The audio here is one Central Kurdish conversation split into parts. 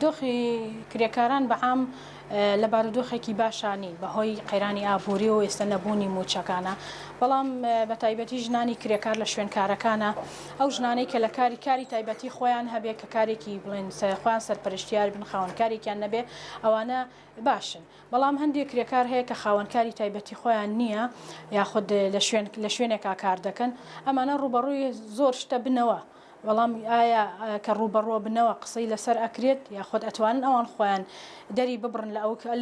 دۆخی کرێکاران بەعام لە بارودۆخێکی باشانی بەهۆی قەیرانی ئابووری و ئێستا نەبوونی موچەکانە، بەڵام بە تایبەتی ژنانی کرێکار لە شوێنکارەکانە ئەو ژنانەی کە لە کاری تایبەتی خۆیان هەبێ کە کارێکی بڵێن خۆیان سەرپەرشتیار بن خاوەنکارێکیان نەبێ ئەوانە باشن، بەڵام هەندێک کرێکار هەیە کە خاوەنکاری تایبەتی خۆیان نییە یاخود لە شوێنێکا کار دەکەن، ئەمانە ڕوبەڕووی زۆر شتە بنەوە. بەڵام ئایا کە ڕوبەڕۆ بنەوە قسەی لەسەر ئەکرێت یاخود ئەتوانن ئەوان خۆیان دەری ببڕن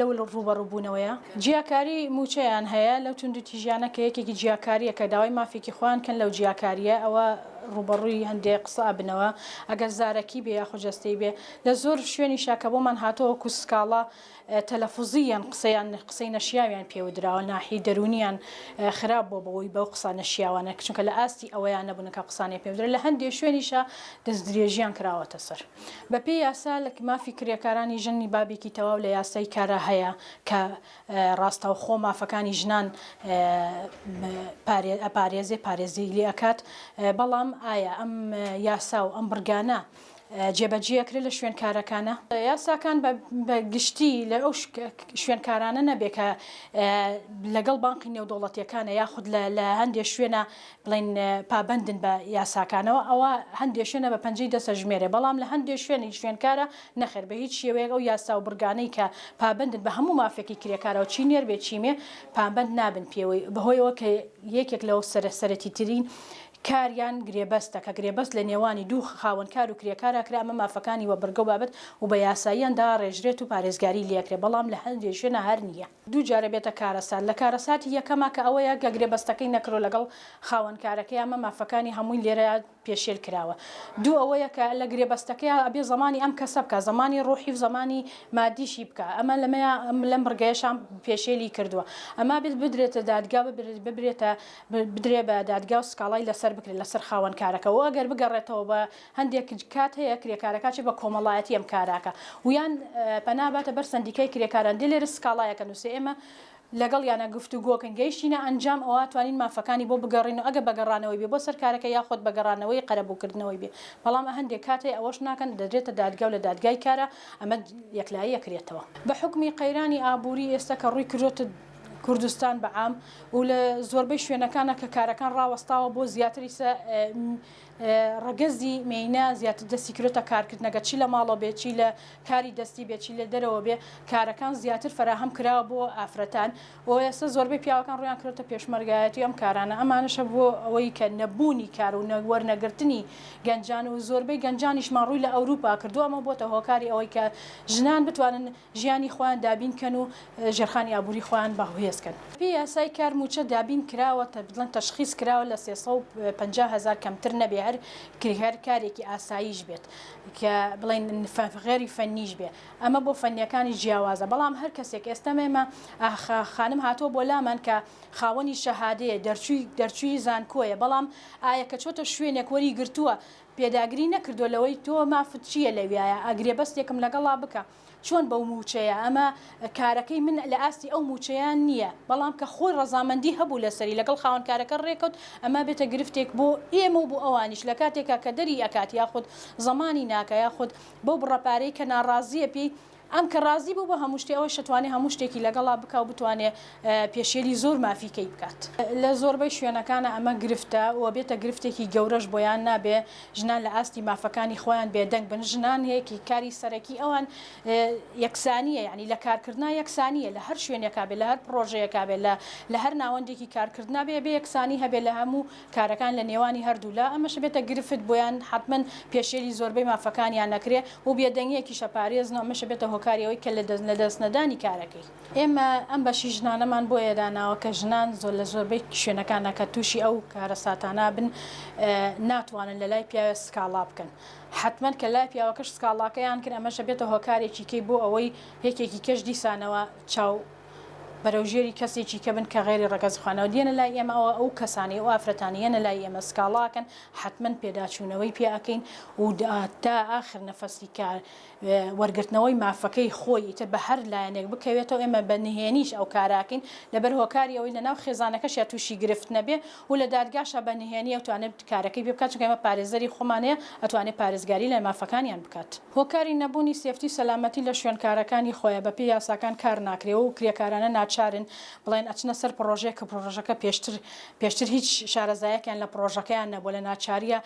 لەو ڕوبەڕووبوونەوەیە. جیاکاری موچەیان هەیە لەو توندوتیژیانە کە یەکێکی جیاکاریە کە داوای مافێکی خۆیان کەن لەو جیاکاریە ئەوە ڕوبەڕووی هەندێک قسە بنەوە ئەگەر زارەکی بێ یا خۆجەستەی بێ لە زۆر شوێنی شاکە بۆمان هاتەوە کو سکاڵا تەلەفوزیان قسەی نەشیاویان پێودراوە ناحی دەرونیان خراپ بۆ بەوەی بەو قسە نەشیاوانە چونکە لە ئاستی ئەوەیان نەبوون کە قسانێ پێودرا لە هەندێک شوێنیشە دەست درێژیان کراوەتە سەر. بەپێی یاسا لە مافی کرێکارانی ژنی بابێکی تەواو لە یاسای کارە هەیە کە ڕاستەوخۆ مافەکانی ژنان پارێزی لێ ئەکات، بەڵام ئایا ئەم یاسا و ئەم بڕگانە جێبەجێکرێت لە شوێنکارەکانە؟ یاساکان بە گشتی لە ئەو شوێنکارانە نەبێ کە لەگەڵ بانقی نێودوڵەتیەکانە یاخود لە هەندێک شوێنە بڵین پابندن بە یاساکانەوە، ئەوە هەندێک شوێنە بە پەنجەی دەسە ژمێرێ، بەڵام لە هەندێک شوێنی شوێنکارە نەخێر بە هیچ شێوەیەک ئەو یاسا و بڕگانەی کە پابندن بە هەموو مافێکی کرێکارەوە چی نێر بێت چیمێ پابند نابن پێوەی بەهۆیەوە کە یەکێک لەو سەرەتی ترین کاریان گرێبەستە کە گرێبەست لە نێوانی دوو خاوەنکار و کرێکارە کرا ئەمە مافەکانی وە بەرگە و بابەت و بە یاساییاندا ڕێژرێت و پارێزگاری لێکرێ، بەڵام لە هەندێک شوێنە هەر نییە. دوو جارە بێتە کارەسات لە کارەساتی یەکەما کە ئەوەیە کە گرێبەستەکەی نەکرۆ لەگەڵ خاوەنکارەکەی ئەمە مافەکانی هەمووی لێرە پێشێل کراوە. دوو ئەوەیە کە لە گرێبەستەکەی ئەبێ زمانی ئەم کەسە بکە زمانی ڕۆحی و زمانی مادیشی بکە، ئەمە لەم بڕگەیەشان پێشێلی کردووە. ئەما بێت بدرێتە دادگا بدرێ بە دادگا و سکاڵای لەسەر بکرێت لەسەر خاوەنکارەکە و ئەگەر بگەڕێتەوە بە هەندێک کات هەیە کرێکارەکە بە کۆمەڵایەتی ئەم کاراکە ویان پەناباتە بەر سندیکای کرێکاران دێ لێرە سکاڵایەکە نووسێ ئێمە لەگەڵ یانە گفتوگۆکن گەیشتینە ئەنجام ئەوە توانین مافەکانی بۆ بگەڕین و ئەگە بەگەڕانەوەی بێ بۆ سەر کارەکە یاخۆت بەگەڕانەوەی قەرەبووکردنەوەی بێ، بەڵام هەندێک کاتێ ئەوەش ناکەن دەدرێتە دادگا و لە دادگای کارە ئەمە یەکلایی یەکرێتەوە. بە حکمی قەیرانی ئابووری ئێستا کە ڕووی کردوتە کوردستان بەعام و لە زۆربەی شوێنەکانە کە کارەکان ڕاوەستاوە بۆ زیاتری ڕەگەزی مینە زیاتر دەستی کرێتە کارکردنەکە چی لە ماڵەوە بێت چی لە کاری دەستی بێت چی لە دەرەوە بێ کارەکان زیاتر فراهەم کراوە بۆ ئافرەتان و ئێستا زۆربەی پیاوەکان ڕویان کردوتە پێشمەرگایەتی ئەم کارانە، ئەمانەشە بۆ ئەوەی کە نەبوونی کار و وەرنەگرتنی گەنجان و زۆربەی گەنجانیشمان ڕووی لە ئەوروپا کردو، ئەمە بۆتە هۆکاری ئەوەی کە ژنان بتوانن ژیانی خۆیان دابینکەن و ژێرخانی ئابووری خۆیان بەهێزکەن. پێی یاسای کار موچە دابین کراوە بڵێن تەشخیص کراوە لە 350,000 کەمتر نەبێ هەر کارێکی ئاساییش بێت کە بڵێن غێری فەنیش بێ، ئەمە بۆ فەنیەکانی جیاوازە، بەڵام هەر کەسێک ئێستا مێمە خانم هاتۆ بۆ لامان کە خاوەنی شەهادەیە دەرچووی زانکۆیە، بەڵام ئایا کە چۆتە شوێنێک وەری گرتووە پێداگری نەکردو لەوەی تۆ مافت چییە لەویایە ئەگرێ بەستێکم لەگەڵا بکە چۆن بەو موچەیە ئەمە کارەکەی من لە ئاستی ئەو موچەیان نییە، بەڵام کە خۆی ڕەزامەندی هەبوو لەسەری لەگەڵ خاوەنکارەکە ڕێکەوت ئەمە بێتە گرفتێک بۆ ئێمە و بۆ ئەوانیش لە کاتێکا کە دەری ئەکات یاخود زمانی ناکە یاخود بەو بڕەپارەی کە ناڕازیە پێی ئەم کە ڕازی بوو بە هەموو شتێ ئەوە شتوانێ هەموو شتێکی لەگەڵا بکە و بتوانێ پێشێلی زۆر مافیکەی بکات. لە زۆربەی شوێنەکانە ئەمە گرفتە و بێتە گرفتێکی گەورەش بۆیان نابێ ژنان لە ئاستی مافەکانی خۆیان بێدەنگ بن، ژنان هەیەکی کاری سەرەکی ئەوان یەکسانیە، یعنی لە کارکردنا یەکسانیە لە هەر شوێنێکا بێ لە هەر پرۆژەیەکا بێ لە هەر ناوەندێکی کارکردنا بێ یەکسانی هەبێ لە هەموو کارەکان لە نێوانی هەردوولا، ئەمەش بێتە گرفت بۆیان حتمما پێشێلی زۆربەی مافەکانیان نەکرێ و بێدەنگیەکی شەپارێزن ئەمەش بێتە هۆکاریەوەی کە لە دەستنەدانی کارەکەی. ئێمە ئەم بەشی ژنانەمان بۆ یێداناوە کە ژنان لە زۆربەی شوێنەکانە کە تووشی ئەو کارەساتانە بن ناتوانن لە لای پیاوە سکاڵا بکەن، حتمما کە لای پیاوەکەش سکاڵاکەیان کرد ئەمەشە بێتە هۆکارێکی کەی بۆ ئەوەی یەکێکی کەش دیسانەوە چاو بەرەوژێری کەسێکی کە بن کە غێری ڕێگەزخوانەوە دیێنە لای ئێمە ئەو کەسانی ئەو ئافرەتانیەنە لای ئێمە سکاڵاکەن حتمما پێداچوونەوەی پێەکەین و تا آخر نەفەسی کار وەرگرتنەوەی مافەکەی خۆی تر بە هەر لایەنێک بکەوێتەوە ئێمە بە نهێنیش ئەو کاراکەین لەبەر هۆکاری ئەوەی لەناو خێزانەکەشە تووشی گرفت نەبێ و لە دادگاشە بە نهێنی ئەوتوانێت کارەکەی پێ بکات چونکە ئێمە پارێزەری خۆمانەیە ئەتوانێت پارێزگاری لە مافەکانیان بکات. هۆکاری نەبوونی سێفتی سەلامەتی لە شوێنکارەکانی خۆیە بەپێی یاساکان کار ناکرێ و کرێکارانە ناچارن بڵێن ئەچنە سەر پرۆژەیە کە پرۆژەکە پێشتر هیچ شارەزایەکیان لە پرۆژەکەیان نەبووە لە ناچاریە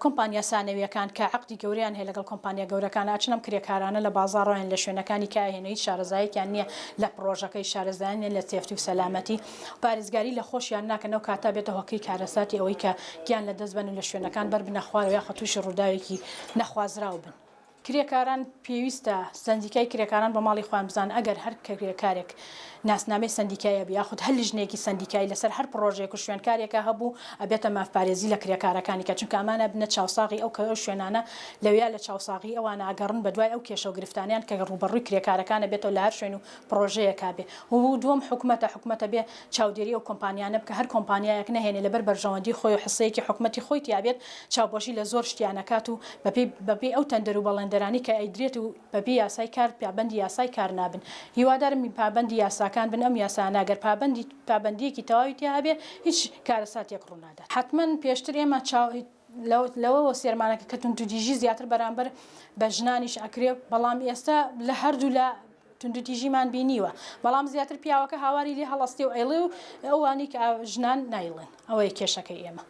کۆمپانیا سانەویەکان کە عقدی گەوریان هەیە لەگەڵ کۆمپانیا گەورەکان ئاچنم کرێکارانە لە بازاڕۆیان لە شوێنەکانی کاهێنەوەی شارەزایەکیان نییە لە پرۆژەکەی شارەزایان لە سێفتی و سەلامەتی پارێزگاری لە خۆشیان ناکەنەوە کاتا بێتە هۆکەی کارەساتی ئەوەی کە گیان لە دەست بن لە شوێنەکان بەر بنەخوارەوە یاخە تووشی ڕووداوێکی نەخوازراو بن. کرێکاران پێویستە سندیکای کرێکاران بە ماڵی خۆیان بزان ئەگەر هەر کرێکارێک ناسنامەی سندیکایە بە یاخود هەر لیژنەیەکی سندیکای لەسەر هەر پرۆژێک و شوێنکارێکە هەبوو ئەبێتە مافپارێزی لە کرێکارەکانی کە چونکە ئەمانە بنە چاوساغی ئەو کە ئەو شوێنانە لەویا لە چاوساغی ئەوانە ئاگەڕن بە دوای ئەو کێشە و گرفتانیان کە ڕوبەڕووی کرێکارەکانە بێتەوە لە هەر شوێن و پرۆژەیەکا بێ و دووەم حکوومەتە بێ چاودێری ئەو کۆمپانیانە بکە هەر کۆمپانیایەک نەهێنێ لەبەر بەرژەوەندی خۆی و حسەیەکی حکوومەتی خۆی تیابێت چاوپۆشی لە زۆر شتیانەکات و بەپێی ئەو تەندەر و بەڵێندەرانی کە ئەیدرێت و بەبێ یاسای کار پابەندی یاسای کار نابن. هیوادارم پابەندی یاساکان بن ئەم یاسانە ئەگەر پابەندیەکی تەواوی تیابێ هیچ کارەساتێک ڕوونادا. حتمما پێشتر ئێمە لەوەوە سێرمانەکە کە توندوتیژی زیاتر بەرامبەر بە ژنانیش ئەکرێ بەڵام ئێستا لە هەردوو لە توندوتیژیمان بینیوە بەڵام زیاتر پیاوەکە هاواری لێ هەڵەستی و ئەیڵێ و ئەوانی کە ژنان نایڵێن ئەوەیە کێشەکەی ئێمە.